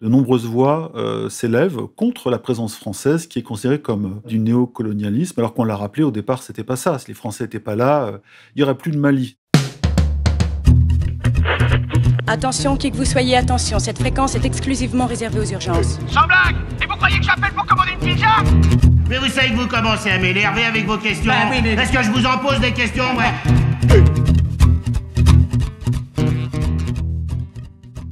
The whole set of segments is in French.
de nombreuses voix s'élèvent contre la présence française qui est considérée comme du néocolonialisme, alors qu'on l'a rappelé au départ, c'était pas ça. Si les Français n'étaient pas là, il n'y aurait plus de Mali. Attention, qui que vous soyez, attention, cette fréquence est exclusivement réservée aux urgences. Sans blague! Et vous croyez que j'appelle pour commander une pizza? Mais vous savez que vous commencez à m'énerver avec vos questions. Bah oui, mais... Est-ce que je vous en pose des questions, ouais?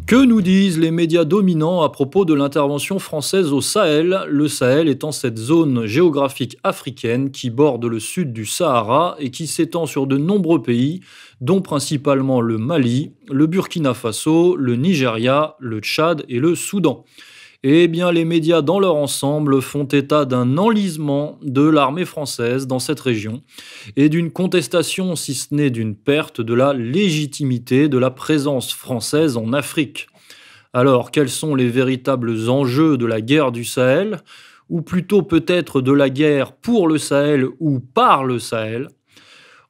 Que nous disent les médias dominants à propos de l'intervention française au Sahel, le Sahel étant cette zone géographique africaine qui borde le sud du Sahara et qui s'étend sur de nombreux pays, dont principalement le Mali, le Burkina Faso, le Nigeria, le Tchad et le Soudan. Eh bien, les médias dans leur ensemble font état d'un enlisement de l'armée française dans cette région et d'une contestation, si ce n'est d'une perte, de la légitimité de la présence française en Afrique. Alors, quels sont les véritables enjeux de la guerre du Sahel, ou plutôt peut-être de la guerre pour le Sahel ou par le Sahel?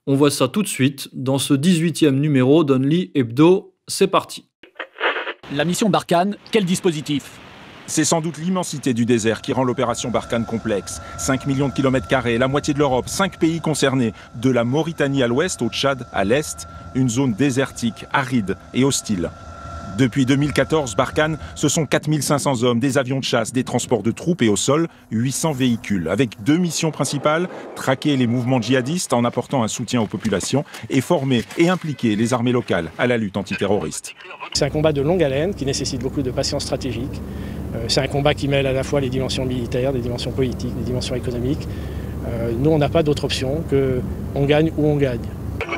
On voit ça tout de suite dans ce 18e numéro d'Only Hebdo. C'est parti. La mission Barkhane, quel dispositif ? C'est sans doute l'immensité du désert qui rend l'opération Barkhane complexe. 5 millions de kilomètres carrés, la moitié de l'Europe, 5 pays concernés, de la Mauritanie à l'ouest au Tchad à l'est, une zone désertique, aride et hostile. Depuis 2014, Barkhane, ce sont 4500 hommes, des avions de chasse, des transports de troupes et au sol, 800 véhicules. Avec 2 missions principales, traquer les mouvements djihadistes en apportant un soutien aux populations et former et impliquer les armées locales à la lutte antiterroriste. C'est un combat de longue haleine qui nécessite beaucoup de patience stratégique. C'est un combat qui mêle à la fois les dimensions militaires, des dimensions politiques, des dimensions économiques. Nous, on n'a pas d'autre option que on gagne ou on gagne.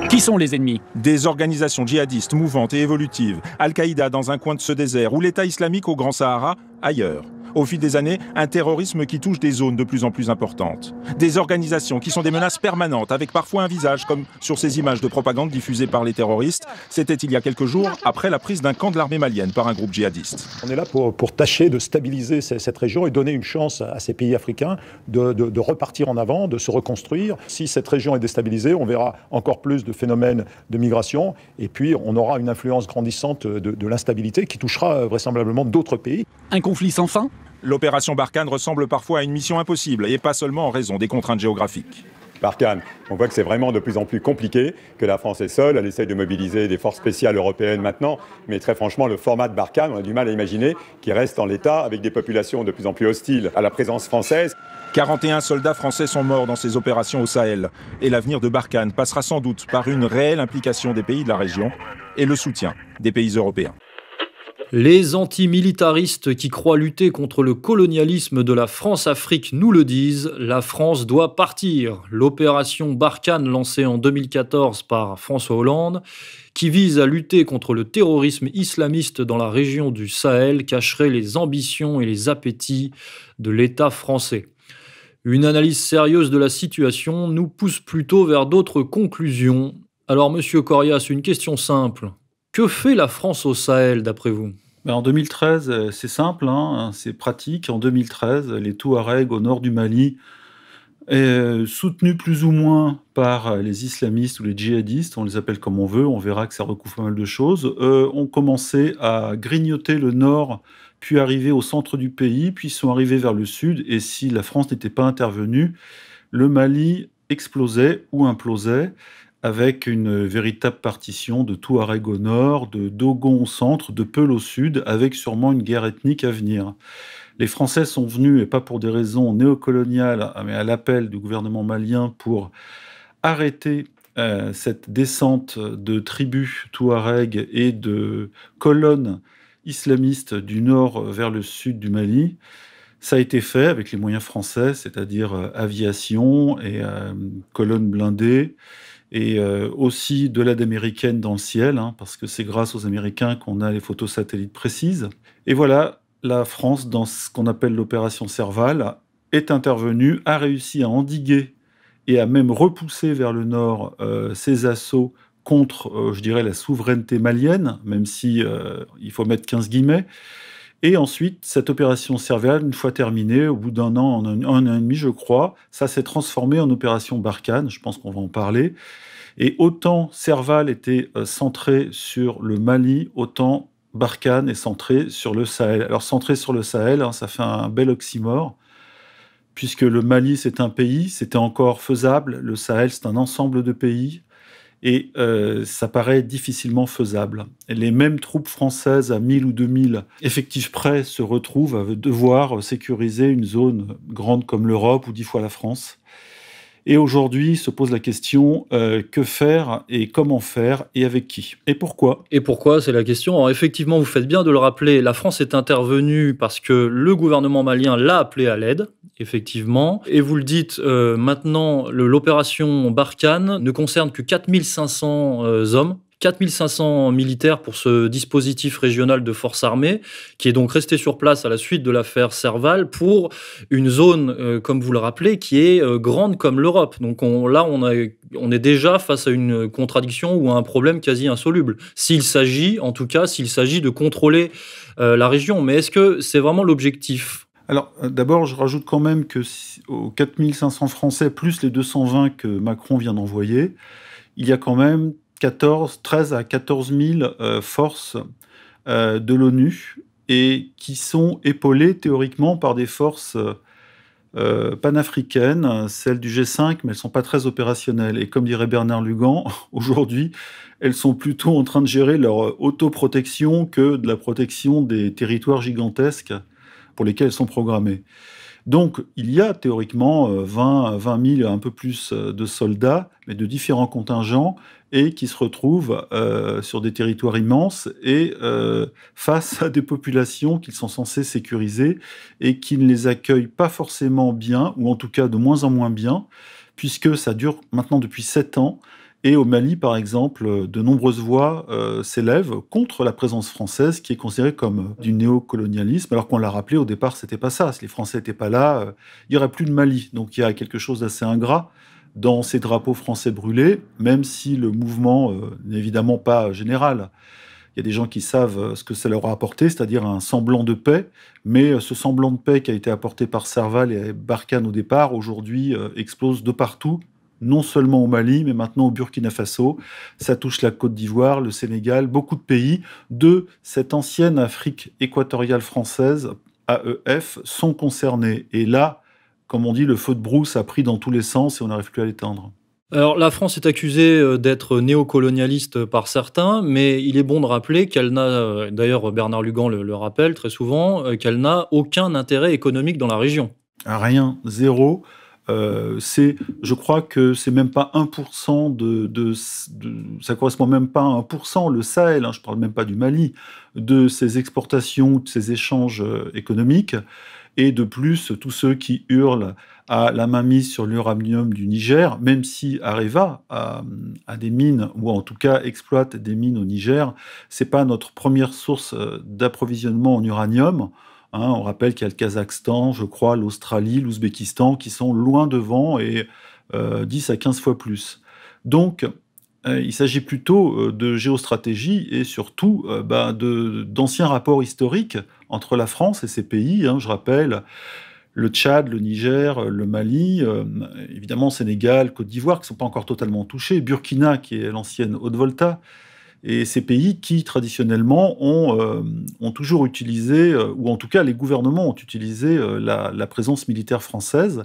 Qui sont les ennemis ? Des organisations djihadistes mouvantes et évolutives, Al-Qaïda dans un coin de ce désert ou l'État islamique au Grand Sahara ailleurs. Au fil des années, un terrorisme qui touche des zones de plus en plus importantes. Des organisations qui sont des menaces permanentes, avec parfois un visage, comme sur ces images de propagande diffusées par les terroristes. C'était il y a quelques jours, après la prise d'un camp de l'armée malienne par un groupe djihadiste. On est là pour tâcher de stabiliser cette région et donner une chance à ces pays africains de repartir en avant, de se reconstruire. Si cette région est déstabilisée, on verra encore plus de phénomènes de migration et puis on aura une influence grandissante de l'instabilité qui touchera vraisemblablement d'autres pays. Un conflit sans fin ? L'opération Barkhane ressemble parfois à une mission impossible, et pas seulement en raison des contraintes géographiques. Barkhane, on voit que c'est vraiment de plus en plus compliqué, que la France est seule, elle essaye de mobiliser des forces spéciales européennes maintenant, mais très franchement, le format de Barkhane, on a du mal à imaginer qu'il reste en l'état avec des populations de plus en plus hostiles à la présence française. 41 soldats français sont morts dans ces opérations au Sahel, et l'avenir de Barkhane passera sans doute par une réelle implication des pays de la région et le soutien des pays européens. Les antimilitaristes qui croient lutter contre le colonialisme de la France-Afrique nous le disent, la France doit partir. L'opération Barkhane lancée en 2014 par François Hollande, qui vise à lutter contre le terrorisme islamiste dans la région du Sahel, cacherait les ambitions et les appétits de l'État français. Une analyse sérieuse de la situation nous pousse plutôt vers d'autres conclusions. Alors, Monsieur Corias, une question simple. Que fait la France au Sahel, d'après vous ? En 2013, c'est simple, c'est pratique. En 2013, les Touaregs au nord du Mali, soutenus plus ou moins par les islamistes ou les djihadistes, on les appelle comme on veut, on verra que ça recouvre pas mal de choses, ont commencé à grignoter le nord, puis arriver au centre du pays, puis sont arrivés vers le sud. Et si la France n'était pas intervenue, le Mali explosait ou implosait, avec une véritable partition de Touareg au nord, de Dogon au centre, de Peul au sud, avec sûrement une guerre ethnique à venir. Les Français sont venus, et pas pour des raisons néocoloniales, mais à l'appel du gouvernement malien, pour arrêter cette descente de tribus Touareg et de colonnes islamistes du nord vers le sud du Mali. Ça a été fait avec les moyens français, c'est-à-dire aviation et colonnes blindées, et aussi de l'aide américaine dans le ciel, parce que c'est grâce aux Américains qu'on a les photos satellites précises. Et voilà, la France, dans ce qu'on appelle l'opération Serval, est intervenue, a réussi à endiguer et à même repousser vers le nord ces assauts contre, je dirais, la souveraineté malienne, même si il faut mettre 15 guillemets. Et ensuite, cette opération Serval, une fois terminée, au bout d'un an, un an et demi, je crois, ça s'est transformé en opération Barkhane, je pense qu'on va en parler. Et autant Serval était centré sur le Mali, autant Barkhane est centré sur le Sahel. Alors centré sur le Sahel, ça fait un bel oxymore, puisque le Mali c'est un pays, c'était encore faisable, le Sahel c'est un ensemble de pays, et ça paraît difficilement faisable. Et les mêmes troupes françaises à 1000 ou 2000 effectifs près se retrouvent à devoir sécuriser une zone grande comme l'Europe ou 10 fois la France. Et aujourd'hui se pose la question, que faire et comment faire et avec qui et pourquoi? Et pourquoi, c'est la question. Alors effectivement, vous faites bien de le rappeler, la France est intervenue parce que le gouvernement malien l'a appelé à l'aide, effectivement. Et vous le dites, maintenant, l'opération Barkhane ne concerne que 4500 hommes. 4500 militaires pour ce dispositif régional de forces armées, qui est donc resté sur place à la suite de l'affaire Serval, pour une zone, comme vous le rappelez, qui est grande comme l'Europe. Donc on est déjà face à une contradiction ou à un problème quasi insoluble. S'il s'agit de contrôler la région. Mais est-ce que c'est vraiment l'objectif ? Alors, d'abord, je rajoute quand même que aux 4500 Français, plus les 220 que Macron vient d'envoyer, il y a quand même 13 à 14 000 forces de l'ONU et qui sont épaulées théoriquement par des forces panafricaines, celles du G5, mais elles ne sont pas très opérationnelles. Et comme dirait Bernard Lugan, aujourd'hui, elles sont plutôt en train de gérer leur autoprotection que de la protection des territoires gigantesques pour lesquels elles sont programmées. Donc, il y a théoriquement 20 000, un peu plus de soldats, mais de différents contingents, et qui se retrouvent sur des territoires immenses et face à des populations qu'ils sont censés sécuriser et qui ne les accueillent pas forcément bien, ou en tout cas de moins en moins bien, puisque ça dure maintenant depuis 7 ans. Et au Mali, par exemple, de nombreuses voix s'élèvent contre la présence française, qui est considérée comme du néocolonialisme, alors qu'on l'a rappelé, au départ, c'était pas ça. Si les Français n'étaient pas là, il n'y aurait plus de Mali. Donc il y a quelque chose d'assez ingrat dans ces drapeaux français brûlés, même si le mouvement n'est évidemment pas général. Il y a des gens qui savent ce que ça leur a apporté, c'est-à-dire un semblant de paix, mais ce semblant de paix qui a été apporté par Serval et Barkhane au départ, aujourd'hui explose de partout, non seulement au Mali, mais maintenant au Burkina Faso. Ça touche la Côte d'Ivoire, le Sénégal, beaucoup de pays de cette ancienne Afrique équatoriale française, AEF, sont concernés. Et là, comme on dit, le feu de brousse a pris dans tous les sens et on n'arrive plus à l'éteindre. Alors, la France est accusée d'être néocolonialiste par certains, mais il est bon de rappeler qu'elle n'a, d'ailleurs Bernard Lugan le rappelle très souvent, qu'elle n'a aucun intérêt économique dans la région. Rien, zéro. Je crois que c'est même pas 1% ça correspond même pas à 1%, le Sahel, je parle même pas du Mali, de ses exportations, de ses échanges économiques. Et de plus, tous ceux qui hurlent à la mainmise sur l'uranium du Niger, même si Areva a des mines, ou en tout cas exploite des mines au Niger, c'est pas notre première source d'approvisionnement en uranium. On rappelle qu'il y a le Kazakhstan, je crois, l'Australie, l'Ouzbékistan, qui sont loin devant et 10 à 15 fois plus. Donc, il s'agit plutôt de géostratégie et surtout d'anciens rapports historiques entre la France et ces pays. Je rappelle le Tchad, le Niger, le Mali, évidemment Sénégal, Côte d'Ivoire, qui ne sont pas encore totalement touchés, Burkina, qui est l'ancienne Haute-Volta. Et ces pays qui, traditionnellement, ont toujours utilisé, ou en tout cas les gouvernements ont utilisé la présence militaire française.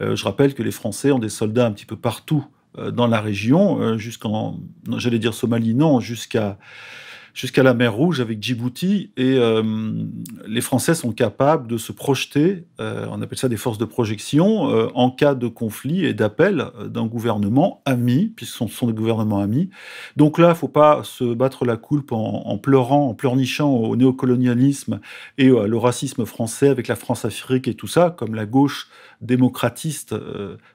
Je rappelle que les Français ont des soldats un petit peu partout dans la région, j'allais dire Somalie, non, jusqu'à la mer Rouge avec Djibouti. Et les Français sont capables de se projeter, on appelle ça des forces de projection, en cas de conflit et d'appel d'un gouvernement ami, puisque ce sont des gouvernements amis. Donc là, il ne faut pas se battre la coulpe en pleurant, en pleurnichant au néocolonialisme et au racisme français avec la France-Afrique et tout ça, comme la gauche démocratiste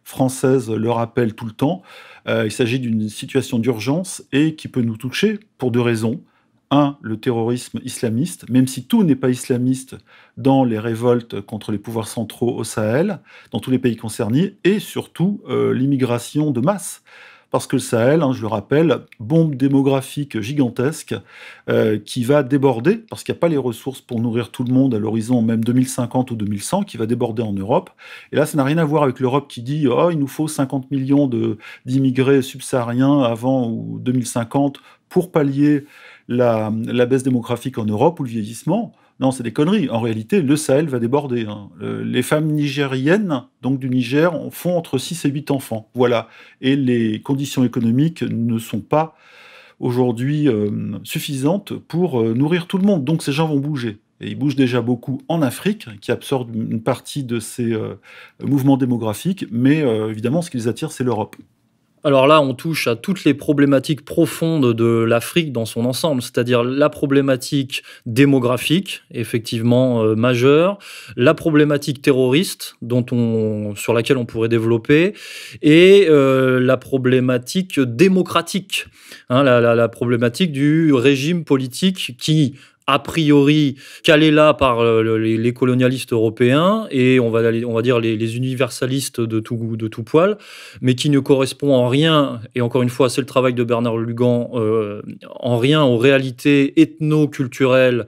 française le rappelle tout le temps. Il s'agit d'une situation d'urgence et qui peut nous toucher pour deux raisons. Un, le terrorisme islamiste, même si tout n'est pas islamiste dans les révoltes contre les pouvoirs centraux au Sahel, dans tous les pays concernés, et surtout l'immigration de masse. Parce que le Sahel, je le rappelle, bombe démographique gigantesque qui va déborder, parce qu'il n'y a pas les ressources pour nourrir tout le monde à l'horizon même 2050 ou 2100, qui va déborder en Europe. Et là, ça n'a rien à voir avec l'Europe qui dit « Oh, il nous faut 50 millions d'immigrés subsahariens avant ou 2050 pour pallier la baisse démographique en Europe ou le vieillissement. Non, c'est des conneries. En réalité, le Sahel va déborder. Les femmes nigériennes, donc du Niger, font entre 6 et 8 enfants. Voilà. Et les conditions économiques ne sont pas aujourd'hui suffisantes pour nourrir tout le monde. Donc ces gens vont bouger. Et ils bougent déjà beaucoup en Afrique, qui absorbe une partie de ces mouvements démographiques. Mais évidemment, ce qui les attire, c'est l'Europe. Alors là, on touche à toutes les problématiques profondes de l'Afrique dans son ensemble, c'est-à-dire la problématique démographique, effectivement majeure, la problématique terroriste, sur laquelle on pourrait développer, et la problématique démocratique, la problématique du régime politique qui, a priori, calé là par les colonialistes européens et on va dire les universalistes de tout poil, mais qui ne correspond en rien, et encore une fois, c'est le travail de Bernard Lugan, en rien aux réalités ethno-culturelles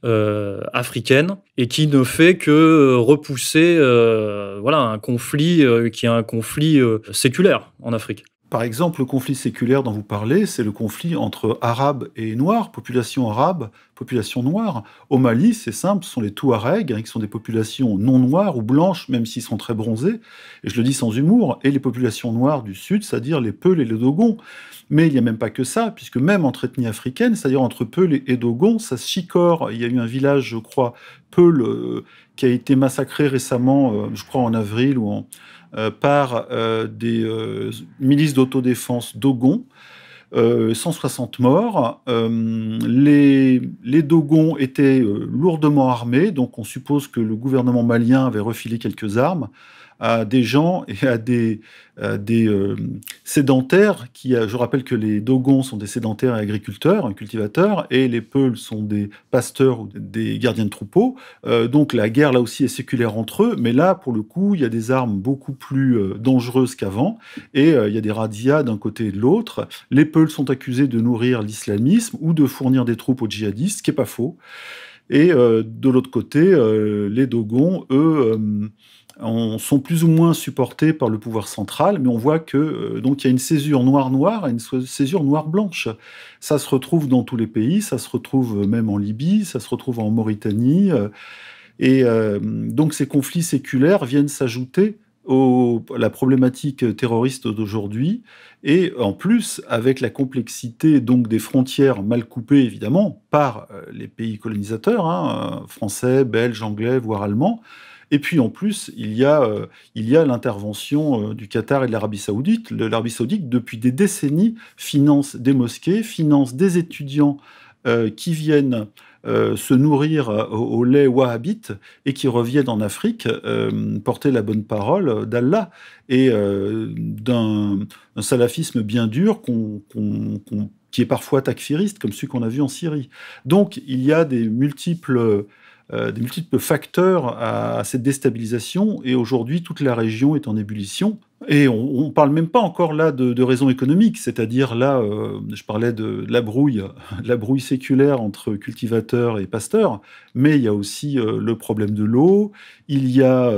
africaines, et qui ne fait que repousser un conflit qui est un conflit séculaire en Afrique. Par exemple, le conflit séculaire dont vous parlez, c'est le conflit entre Arabes et Noirs, population arabe, population noire. Au Mali, c'est simple, ce sont les Touaregs, qui sont des populations non noires ou blanches, même s'ils sont très bronzés, et je le dis sans humour, et les populations noires du sud, c'est-à-dire les Peuls et les Dogons. Mais il n'y a même pas que ça, puisque même entre ethnies africaines, c'est-à-dire entre Peuls et Dogons, ça se chicore. Il y a eu un village, je crois, Peul, qui a été massacré récemment, je crois en avril ou par des milices d'autodéfense Dogons, 160 morts. Les Dogons étaient lourdement armés, donc on suppose que le gouvernement malien avait refilé quelques armes à des gens et à des sédentaires je rappelle que les Dogons sont des sédentaires et agriculteurs, cultivateurs, et les Peuls sont des pasteurs ou des gardiens de troupeaux. Donc la guerre, là aussi, est séculaire entre eux, mais là, pour le coup, il y a des armes beaucoup plus dangereuses qu'avant, et il y a des razzias d'un côté et de l'autre. Les Peuls sont accusés de nourrir l'islamisme ou de fournir des troupes aux djihadistes, ce qui n'est pas faux. Et de l'autre côté, les Dogons, eux, sont plus ou moins supportés par le pouvoir central, mais on voit que donc il y a une césure noire-noire et une césure noire-blanche. Ça se retrouve dans tous les pays, ça se retrouve même en Libye, ça se retrouve en Mauritanie, donc ces conflits séculaires viennent s'ajouter à la problématique terroriste d'aujourd'hui, et en plus, avec la complexité donc des frontières mal coupées, évidemment, par les pays colonisateurs, français, belges, anglais, voire allemands. Et puis en plus, il y a l'intervention du Qatar et de l'Arabie Saoudite. L'Arabie Saoudite, depuis des décennies, finance des mosquées, finance des étudiants qui viennent se nourrir au lait wahhabite et qui reviennent en Afrique porter la bonne parole d'Allah et d'un salafisme bien dur qui est parfois takfiriste, comme celui qu'on a vu en Syrie. Donc il y a des multiples facteurs à cette déstabilisation, et aujourd'hui toute la région est en ébullition. Et on ne parle même pas encore là de raisons économiques, c'est-à-dire là, je parlais de la brouille séculaire entre cultivateurs et pasteurs, mais il y a aussi le problème de l'eau, il y a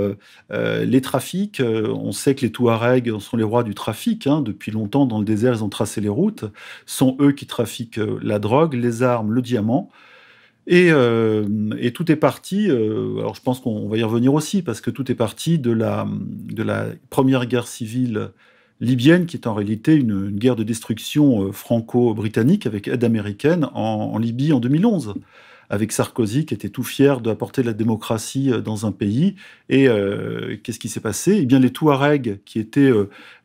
les trafics. On sait que les Touaregs sont les rois du trafic, depuis longtemps dans le désert ils ont tracé les routes, sont eux qui trafiquent la drogue, les armes, le diamant. Et tout est parti, alors je pense qu'on va y revenir aussi, parce que tout est parti de la première guerre civile libyenne, qui est en réalité une guerre de destruction franco-britannique avec aide américaine en Libye en 2011, avec Sarkozy qui était tout fier d'apporter la démocratie dans un pays. Et qu'est-ce qui s'est passé ? Eh bien, les Touaregs, qui étaient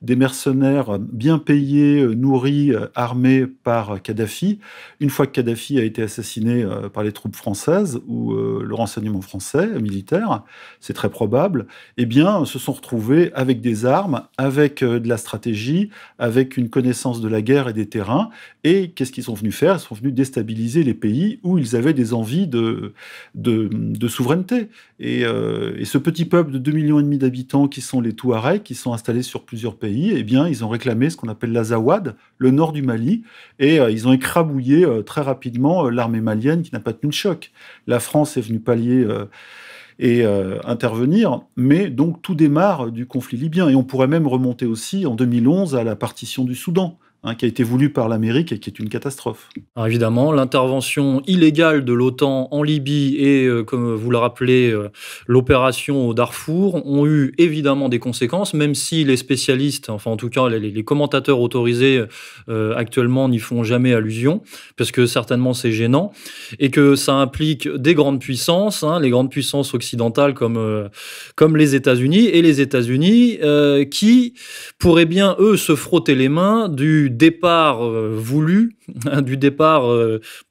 des mercenaires bien payés, nourris, armés par Kadhafi, une fois que Kadhafi a été assassiné par les troupes françaises ou le renseignement français militaire, c'est très probable, eh bien, se sont retrouvés avec des armes, avec de la stratégie, avec une connaissance de la guerre et des terrains. Et qu'est-ce qu'ils sont venus faire ? Ils sont venus déstabiliser les pays où ils avaient des envies de souveraineté. Et ce petit peuple de 2,5 millions d'habitants qui sont les Touaregs, qui sont installés sur plusieurs pays, eh bien, ils ont réclamé ce qu'on appelle l'Azawad, le nord du Mali, et ils ont écrabouillé très rapidement l'armée malienne qui n'a pas tenu le choc. La France est venue pallier et intervenir, mais donc tout démarre du conflit libyen. Et on pourrait même remonter aussi en 2011 à la partition du Soudan, qui a été voulu par l'Amérique et qui est une catastrophe. Alors évidemment, l'intervention illégale de l'OTAN en Libye et, comme vous le rappelez, l'opération au Darfour ont eu évidemment des conséquences, même si les spécialistes, enfin en tout cas les commentateurs autorisés actuellement n'y font jamais allusion, parce que certainement c'est gênant, et que ça implique des grandes puissances, les grandes puissances occidentales comme les États-Unis, et les États-Unis qui pourraient bien, eux, se frotter les mains du départ voulu, du départ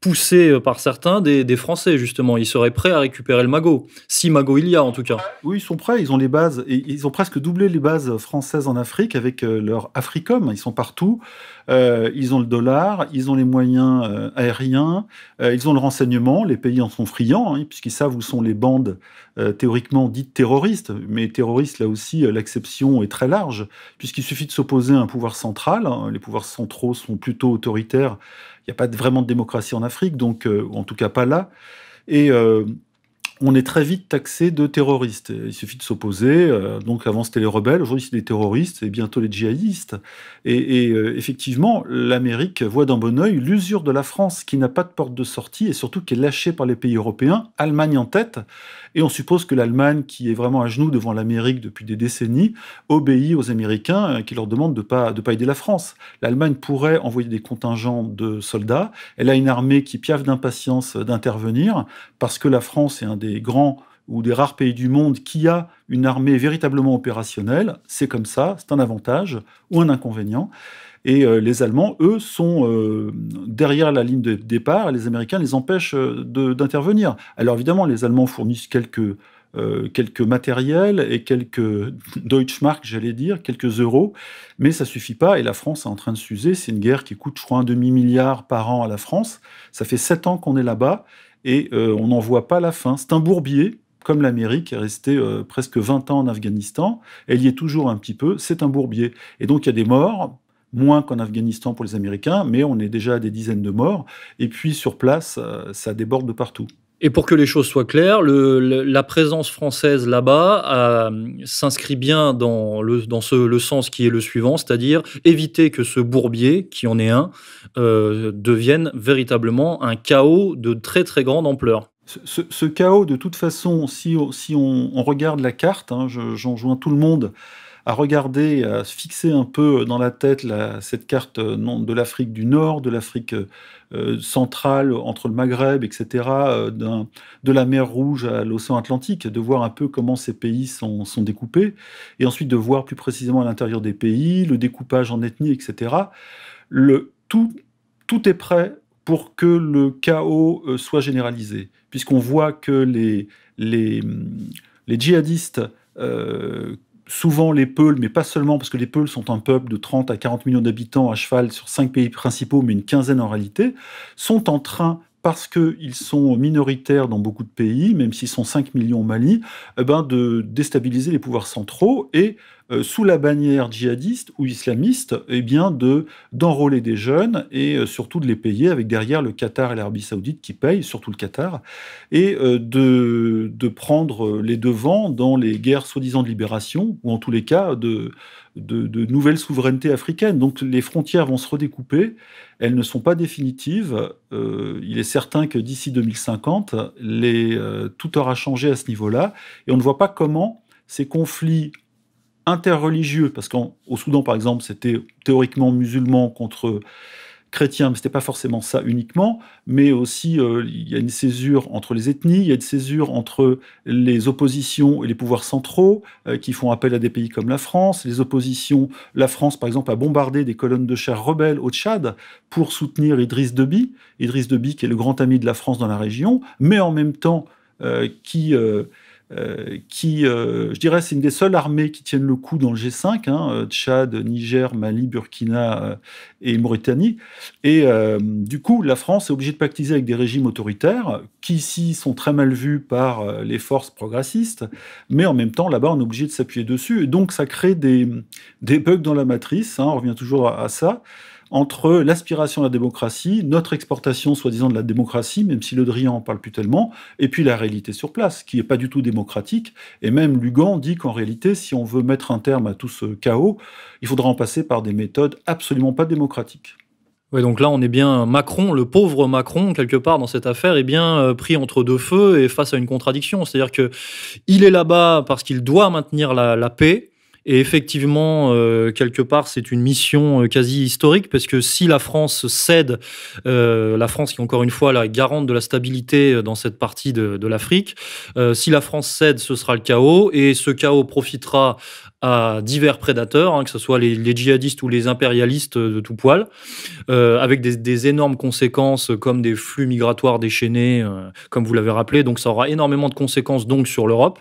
poussé par certains des Français, justement. Ils seraient prêts à récupérer le magot, si magot il y a en tout cas. Oui, ils sont prêts, ils ont les bases, et ils ont presque doublé les bases françaises en Afrique avec leur Africom, ils sont partout, ils ont le dollar, ils ont les moyens aériens, ils ont le renseignement, les pays en sont friands, puisqu'ils savent où sont les bandes théoriquement dites terroristes, mais terroristes, là aussi, l'acception est très large, puisqu'il suffit de s'opposer à un pouvoir central, les pouvoirs centraux sont plutôt autoritaires, il n'y a pas vraiment de démocratie en Afrique, donc en tout cas pas là, et on est très vite taxé de terroristes. Il suffit de s'opposer. Donc avant c'était les rebelles, aujourd'hui c'est les terroristes et bientôt les djihadistes. Et effectivement, l'Amérique voit d'un bon œil l'usure de la France qui n'a pas de porte de sortie et surtout qui est lâchée par les pays européens, Allemagne en tête. Et on suppose que l'Allemagne, qui est vraiment à genoux devant l'Amérique depuis des décennies, obéit aux Américains qui leur demandent de pas aider la France. L'Allemagne pourrait envoyer des contingents de soldats. Elle a une armée qui piaffe d'impatience d'intervenir parce que la France est un des grands ou des rares pays du monde qui a une armée véritablement opérationnelle. C'est comme ça, c'est un avantage ou un inconvénient. Et les Allemands, eux, sont derrière la ligne de départ et les Américains les empêchent d'intervenir. Alors évidemment, les Allemands fournissent quelques matériels et quelques Deutschmark, j'allais dire, quelques euros, mais ça suffit pas et la France est en train de s'user. C'est une guerre qui coûte, je crois, 1,5 milliard par an à la France. Ça fait 7 ans qu'on est là-bas et on n'en voit pas la fin. C'est un bourbier, comme l'Amérique est restée presque 20 ans en Afghanistan. Elle y est toujours un petit peu, c'est un bourbier. Et donc il y a des morts, moins qu'en Afghanistan pour les Américains, mais on est déjà à des dizaines de morts. Et puis sur place, ça déborde de partout. Et pour que les choses soient claires, la présence française là-bas s'inscrit bien dans le sens qui est le suivant, c'est-à-dire éviter que ce bourbier, qui en est un, devienne véritablement un chaos de très très grande ampleur. Ce chaos, de toute façon, si on regarde la carte, j'enjoins tout le monde à regarder, à se fixer un peu dans la tête cette carte de l'Afrique du Nord, de l'Afrique centrale, entre le Maghreb, etc., de la mer Rouge à l'océan Atlantique, de voir un peu comment ces pays sont découpés, et ensuite de voir plus précisément à l'intérieur des pays, le découpage en ethnie, etc. Tout est prêt pour que le chaos soit généralisé, puisqu'on voit que les djihadistes, souvent les Peuls, mais pas seulement, parce que les Peuls sont un peuple de 30 à 40 millions d'habitants à cheval sur 5 pays principaux, mais une quinzaine en réalité, sont en train, parce qu'ils sont minoritaires dans beaucoup de pays, même s'ils sont 5 millions au Mali, de déstabiliser les pouvoirs centraux et, sous la bannière djihadiste ou islamiste, d'enrôler des jeunes et surtout de les payer avec derrière le Qatar et l'Arabie Saoudite qui payent, surtout le Qatar, et de prendre les devants dans les guerres soi-disant de libération, ou en tous les cas de nouvelles souverainetés africaines. Donc les frontières vont se redécouper, elles ne sont pas définitives. Il est certain que d'ici 2050, tout aura changé à ce niveau-là, et on ne voit pas comment ces conflits interreligieux, parce qu'au Soudan, par exemple, c'était théoriquement musulman contre chrétiens, mais ce n'était pas forcément ça uniquement, mais aussi il y a une césure entre les ethnies, il y a une césure entre les oppositions et les pouvoirs centraux qui font appel à des pays comme la France. Les oppositions, la France, par exemple, a bombardé des colonnes de chars rebelles au Tchad pour soutenir Idriss Déby qui est le grand ami de la France dans la région, mais en même temps je dirais, c'est une des seules armées qui tiennent le coup dans le G5, Tchad, Niger, Mali, Burkina et Mauritanie. Et du coup, la France est obligée de pactiser avec des régimes autoritaires qui ici sont très mal vus par les forces progressistes, mais en même temps, là-bas, on est obligé de s'appuyer dessus. Et donc, ça crée des bugs dans la matrice, on revient toujours à ça. entre l'aspiration à la démocratie, notre exportation soi-disant de la démocratie, même si Le Drian en parle plus tellement, et puis la réalité sur place, qui n'est pas du tout démocratique. Et même Lugan dit qu'en réalité, si on veut mettre un terme à tout ce chaos, il faudra en passer par des méthodes absolument pas démocratiques. Oui, donc là, on est bien Macron, le pauvre Macron, quelque part, dans cette affaire, est bien pris entre deux feux et face à une contradiction. C'est-à-dire qu'il est là-bas parce qu'il doit maintenir la paix. Et effectivement, quelque part, c'est une mission quasi historique, parce que si la France cède, la France qui est encore une fois la garante de la stabilité dans cette partie de l'Afrique, si la France cède, ce sera le chaos, et ce chaos profitera à divers prédateurs, que ce soit les djihadistes ou les impérialistes de tout poil, avec des énormes conséquences comme des flux migratoires déchaînés, comme vous l'avez rappelé. Donc ça aura énormément de conséquences donc sur l'Europe.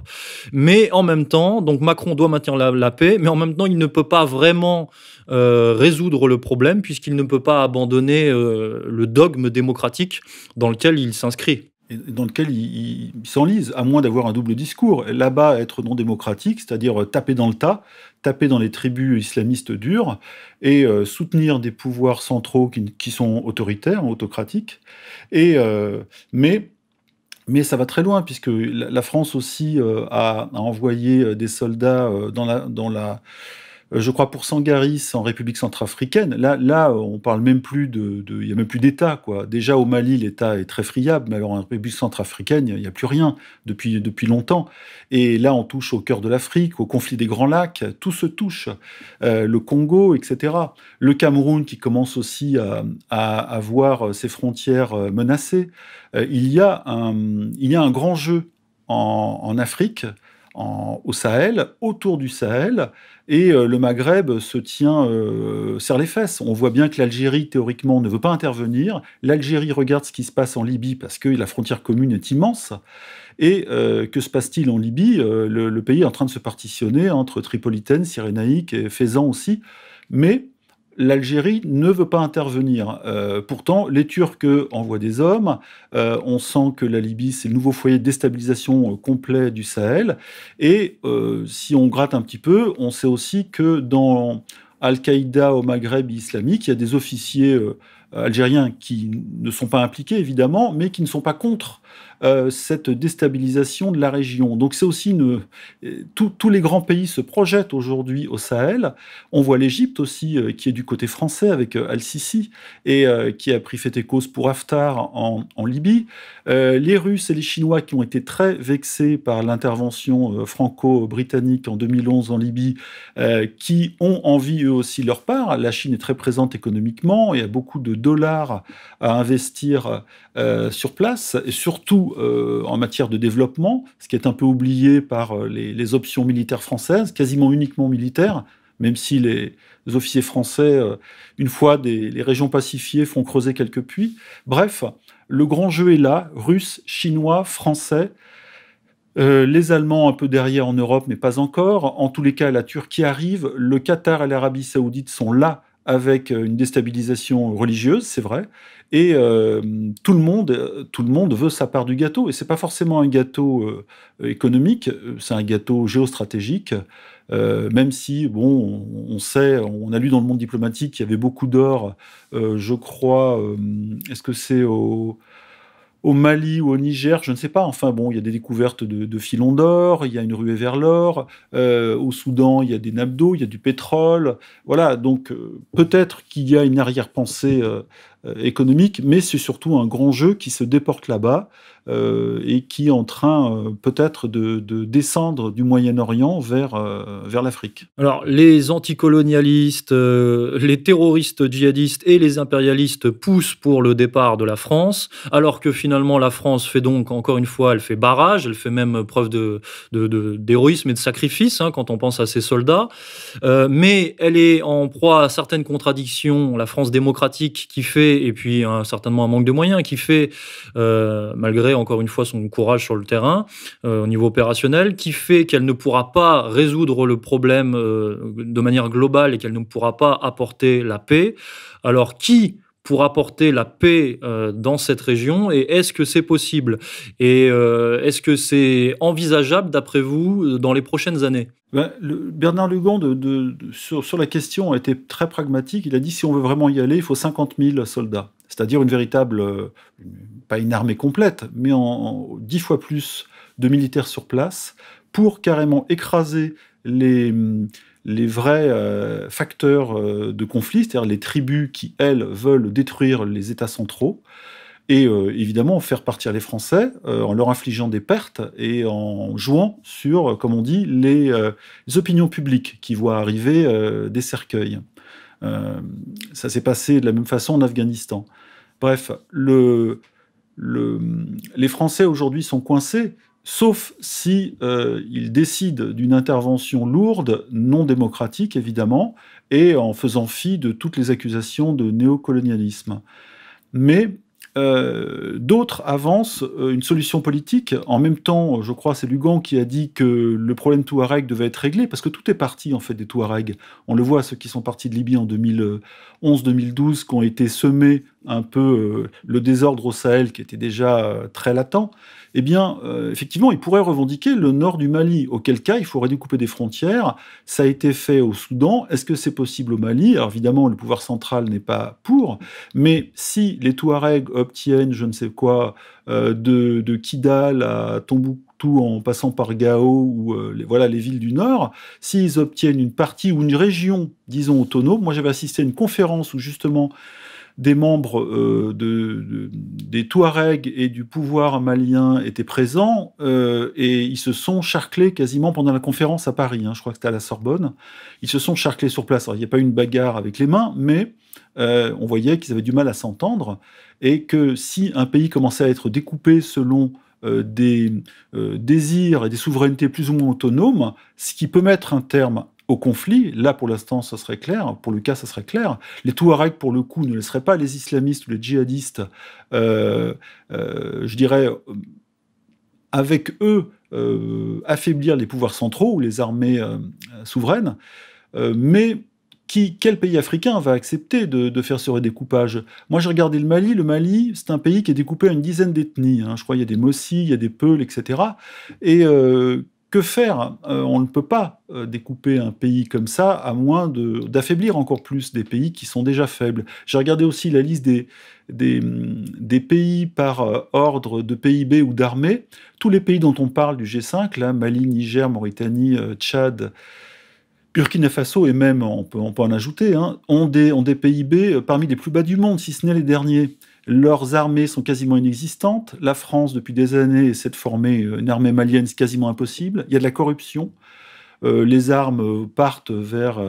Mais en même temps, donc Macron doit maintenir la paix, mais en même temps, il ne peut pas vraiment résoudre le problème, puisqu'il ne peut pas abandonner le dogme démocratique dans lequel il s'inscrit. Et dans lequel il s'enlise, à moins d'avoir un double discours. Là-bas, être non démocratique, c'est-à-dire taper dans le tas, taper dans les tribus islamistes dures, et soutenir des pouvoirs centraux qui sont autoritaires, autocratiques. Mais ça va très loin, puisque la France aussi a envoyé des soldats je crois pour Sangaris en République centrafricaine. Là, on parle même plus il y a même plus d'État, quoi. Déjà au Mali, l'État est très friable, mais alors en République centrafricaine, il y a plus rien depuis longtemps. Et là, on touche au cœur de l'Afrique, au conflit des Grands Lacs, tout se touche. Le Congo, etc. Le Cameroun qui commence aussi à voir ses frontières menacées. Il y a un grand jeu en Afrique, au Sahel, autour du Sahel, et le Maghreb serre les fesses. On voit bien que l'Algérie, théoriquement, ne veut pas intervenir. L'Algérie regarde ce qui se passe en Libye parce que la frontière commune est immense. Et que se passe-t-il en Libye ? Le pays est en train de se partitionner entre Tripolitaine, Cyrénaïque et Fezzan aussi. Mais l'Algérie ne veut pas intervenir. Pourtant, les Turcs envoient des hommes. On sent que la Libye, c'est le nouveau foyer de déstabilisation complet du Sahel. Et si on gratte un petit peu, on sait aussi que dans Al-Qaïda au Maghreb islamique, il y a des officiers algériens qui ne sont pas impliqués, évidemment, mais qui ne sont pas contre cette déstabilisation de la région. Donc c'est aussi tous les grands pays se projettent aujourd'hui au Sahel. On voit l'Égypte aussi, qui est du côté français avec Al-Sisi, et qui a pris fait et cause pour Haftar en Libye. Les Russes et les Chinois qui ont été très vexés par l'intervention franco-britannique en 2011 en Libye, qui ont envie eux aussi leur part. La Chine est très présente économiquement, il y a beaucoup de dollars à investir sur place, et surtout en matière de développement, ce qui est un peu oublié par les options militaires françaises, quasiment uniquement militaires, même si les officiers français, une fois les régions pacifiées, font creuser quelques puits. Bref, le grand jeu est là, Russes, Chinois, Français, les Allemands un peu derrière en Europe, mais pas encore. En tous les cas, la Turquie arrive, le Qatar et l'Arabie Saoudite sont là avec une déstabilisation religieuse, c'est vrai, et tout le monde veut sa part du gâteau, et c'est pas forcément un gâteau économique, c'est un gâteau géostratégique, même si, bon, on sait, on a lu dans le monde diplomatique qu'il y avait beaucoup d'or, je crois, est-ce que c'est au Mali ou au Niger, je ne sais pas. Enfin bon, il y a des découvertes de filons d'or, il y a une ruée vers l'or. Au Soudan, il y a des nappes d'eau, il y a du pétrole. Voilà, donc peut-être qu'il y a une arrière-pensée économique, mais c'est surtout un grand jeu qui se déporte là-bas et qui est en train peut-être de descendre du Moyen-Orient vers l'Afrique. Alors, les anticolonialistes, les terroristes djihadistes et les impérialistes poussent pour le départ de la France, alors que finalement la France fait donc, encore une fois, elle fait barrage, elle fait même preuve d'héroïsme et de sacrifice quand on pense à ses soldats, mais elle est en proie à certaines contradictions, la France démocratique qui fait, et puis certainement un manque de moyens qui fait, malgré encore une fois son courage sur le terrain, au niveau opérationnel, qui fait qu'elle ne pourra pas résoudre le problème de manière globale et qu'elle ne pourra pas apporter la paix. Alors qui pour apporter la paix dans cette région, et est-ce que c'est possible? Et est-ce que c'est envisageable, d'après vous, dans les prochaines années? Bernard Lugan, sur la question, a été très pragmatique. Il a dit si on veut vraiment y aller, il faut 50 000 soldats. C'est-à-dire une véritable, pas une armée complète, mais en 10 fois plus de militaires sur place pour carrément écraser les vrais facteurs de conflit, c'est-à-dire les tribus qui, elles, veulent détruire les États centraux, et évidemment faire partir les Français en leur infligeant des pertes et en jouant sur, comme on dit, les opinions publiques qui voient arriver des cercueils. Ça s'est passé de la même façon en Afghanistan. Bref, les Français aujourd'hui sont coincés, sauf si ils décident d'une intervention lourde, non démocratique évidemment, et en faisant fi de toutes les accusations de néocolonialisme. Mais d'autres avancent une solution politique. En même temps, je crois, c'est Lugan qui a dit que le problème Touareg devait être réglé, parce que tout est parti, en fait, des Touaregs. On le voit, ceux qui sont partis de Libye en 2011-2012, qui ont été semés un peu le désordre au Sahel, qui était déjà très latent. Eh bien, effectivement, ils pourraient revendiquer le nord du Mali, auquel cas il faudrait découper des frontières. Ça a été fait au Soudan. Est-ce que c'est possible au Mali? Alors évidemment, le pouvoir central n'est pas pour, mais si les Touaregs obtiennent, je ne sais quoi, de Kidal à Tombouctou en passant par Gao ou les villes du Nord, s'ils obtiennent une partie ou une région, disons, autonome. Moi, j'avais assisté à une conférence où justement des membres des Touaregs et du pouvoir malien étaient présents et ils se sont charclés quasiment pendant la conférence à Paris. Je crois que c'était à la Sorbonne. Ils se sont charclés sur place. Alors, il n'y a pas eu une bagarre avec les mains, mais on voyait qu'ils avaient du mal à s'entendre et que si un pays commençait à être découpé selon des désirs et des souverainetés plus ou moins autonomes, ce qui peut mettre un terme au conflit, là pour l'instant ça serait clair, pour le cas ça serait clair. Les Touaregs pour le coup ne laisseraient pas les islamistes ou les djihadistes, je dirais, avec eux affaiblir les pouvoirs centraux ou les armées souveraines, mais quel pays africain va accepter de faire ce redécoupage? Moi, j'ai regardé le Mali. Le Mali, c'est un pays qui est découpé à une dizaine d'ethnies. Je crois qu'il y a des Mossi, il y a des Peuls, etc. Et que faire? On ne peut pas découper un pays comme ça, à moins d'affaiblir encore plus des pays qui sont déjà faibles. J'ai regardé aussi la liste des pays par ordre de PIB ou d'armée. Tous les pays dont on parle du G5, là, Mali, Niger, Mauritanie, Tchad, Burkina Faso, et même, on peut en ajouter, ont des PIB parmi les plus bas du monde, si ce n'est les derniers. Leurs armées sont quasiment inexistantes. La France, depuis des années, essaie de former une armée malienne, c'est quasiment impossible. Il y a de la corruption. Les armes partent vers,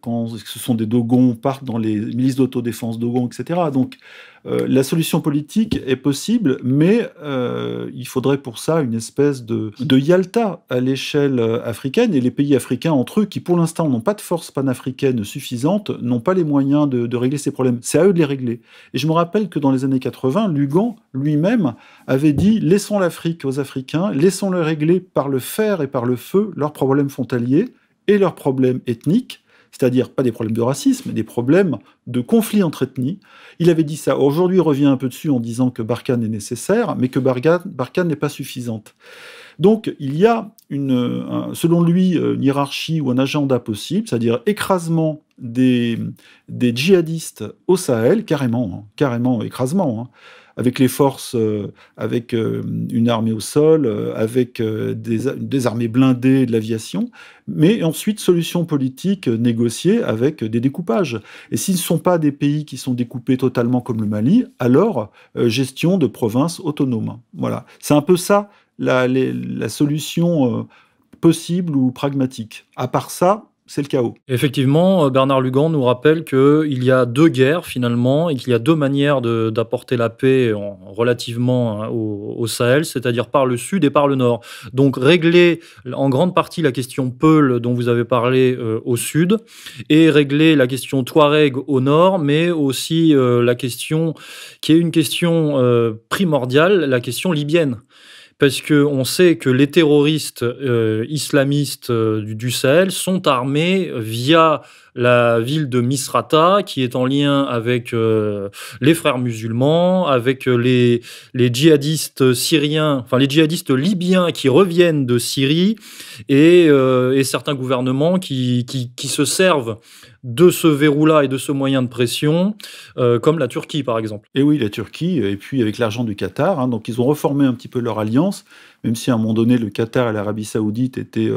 quand ce sont des Dogons, partent dans les milices d'autodéfense Dogons, etc. Donc, la solution politique est possible, mais il faudrait pour ça une espèce de Yalta à l'échelle africaine, et les pays africains entre eux, qui pour l'instant n'ont pas de force panafricaine suffisante, n'ont pas les moyens de régler ces problèmes. C'est à eux de les régler. Et je me rappelle que dans les années 80, Lugan lui-même avait dit « Laissons l'Afrique aux Africains, laissons-les régler par le fer et par le feu leurs problèmes frontaliers et leurs problèmes ethniques, c'est-à-dire pas des problèmes de racisme, mais des problèmes de conflit entre ethnies. » Il avait dit ça. Aujourd'hui, il revient un peu dessus en disant que Barkhane est nécessaire, mais que Barkhane n'est pas suffisante. Donc, il y a, selon lui, une hiérarchie ou un agenda possible, c'est-à-dire écrasement des djihadistes au Sahel, carrément écrasement, avec les forces, avec une armée au sol, avec des armées blindées de l'aviation, mais ensuite solution politique négociée avec des découpages. Et s'ils ne sont pas des pays qui sont découpés totalement comme le Mali, alors gestion de provinces autonomes. Voilà. C'est un peu ça la solution possible ou pragmatique. À part ça, c'est le chaos. Effectivement, Bernard Lugan nous rappelle qu'il y a deux guerres finalement et qu'il y a deux manières d'apporter la paix relativement au Sahel, c'est-à-dire par le sud et par le nord. Donc régler en grande partie la question Peul dont vous avez parlé au sud et régler la question Touareg au nord, mais aussi la question qui est une question primordiale, la question libyenne. parce qu'on sait que les terroristes islamistes du Sahel sont armés via la ville de Misrata, qui est en lien avec les frères musulmans, avec les djihadistes syriens, enfin les djihadistes libyens qui reviennent de Syrie, et certains gouvernements qui se servent de ce verrou-là et de ce moyen de pression, comme la Turquie par exemple. Et oui, la Turquie, et puis avec l'argent du Qatar, hein, donc ils ont reformé un petit peu leur alliance, même si à un moment donné le Qatar et l'Arabie Saoudite étaient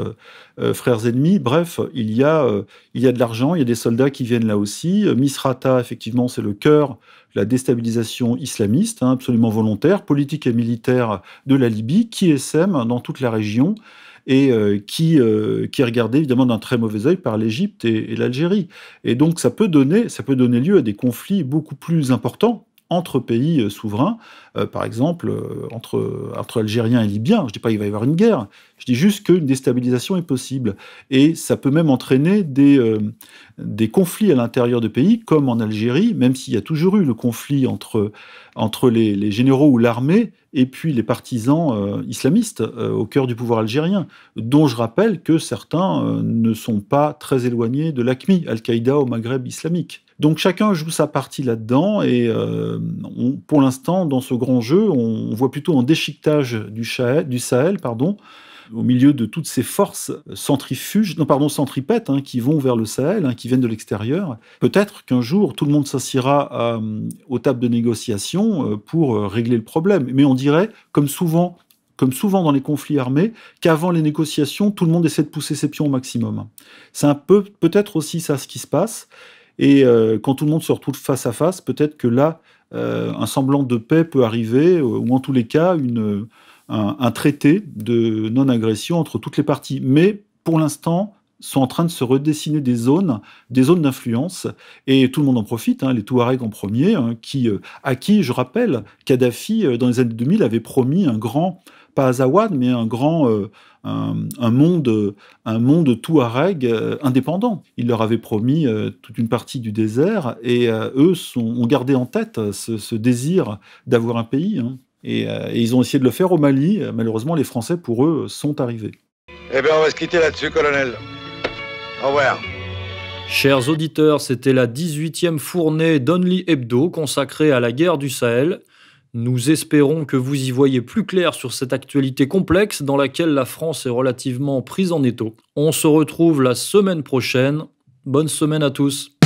frères ennemis. Bref, il y a de l'argent, il y a des soldats qui viennent là aussi. Misrata, effectivement, c'est le cœur de la déstabilisation islamiste, hein, absolument volontaire, politique et militaire de la Libye, qui essaime dans toute la région, et qui est regardé évidemment d'un très mauvais œil par l'Égypte et l'Algérie. Et donc ça peut donner lieu à des conflits beaucoup plus importants entre pays souverains, par exemple entre Algériens et Libyens. Je ne dis pas qu'il va y avoir une guerre, je dis juste qu'une déstabilisation est possible. Et ça peut même entraîner des conflits à l'intérieur de pays, comme en Algérie, même s'il y a toujours eu le conflit entre les généraux ou l'armée et puis les partisans islamistes au cœur du pouvoir algérien, dont je rappelle que certains ne sont pas très éloignés de l'AQMI, Al-Qaïda au Maghreb islamique. Donc chacun joue sa partie là-dedans, et pour l'instant, dans ce grand jeu, on voit plutôt un déchiquetage du Sahel, au milieu de toutes ces forces centripètes, hein, qui vont vers le Sahel, hein, qui viennent de l'extérieur. Peut-être qu'un jour, tout le monde s'assiera aux tables de négociation pour régler le problème. Mais on dirait, comme souvent dans les conflits armés, qu'avant les négociations, tout le monde essaie de pousser ses pions au maximum. C'est un peu, peut-être aussi ça ce qui se passe. Et quand tout le monde se retrouve face à face, peut-être que là, un semblant de paix peut arriver, ou en tous les cas, un traité de non-agression entre toutes les parties. Mais pour l'instant, sont en train de se redessiner des zones d'influence, et tout le monde en profite, hein, les Touaregs en premier, hein, à qui, je rappelle, Kadhafi, dans les années 2000, avait promis un grand, pas Azawad, mais un grand... un monde Touareg indépendant. Il leur avait promis toute une partie du désert, et eux ont gardé en tête ce désir d'avoir un pays, hein. Et ils ont essayé de le faire au Mali. Malheureusement, les Français, pour eux, sont arrivés. Eh bien, on va se quitter là-dessus, colonel. Au revoir. Chers auditeurs, c'était la 18e fournée d'Only Hebdo consacrée à la guerre du Sahel. Nous espérons que vous y voyez plus clair sur cette actualité complexe dans laquelle la France est relativement prise en étau. On se retrouve la semaine prochaine. Bonne semaine à tous.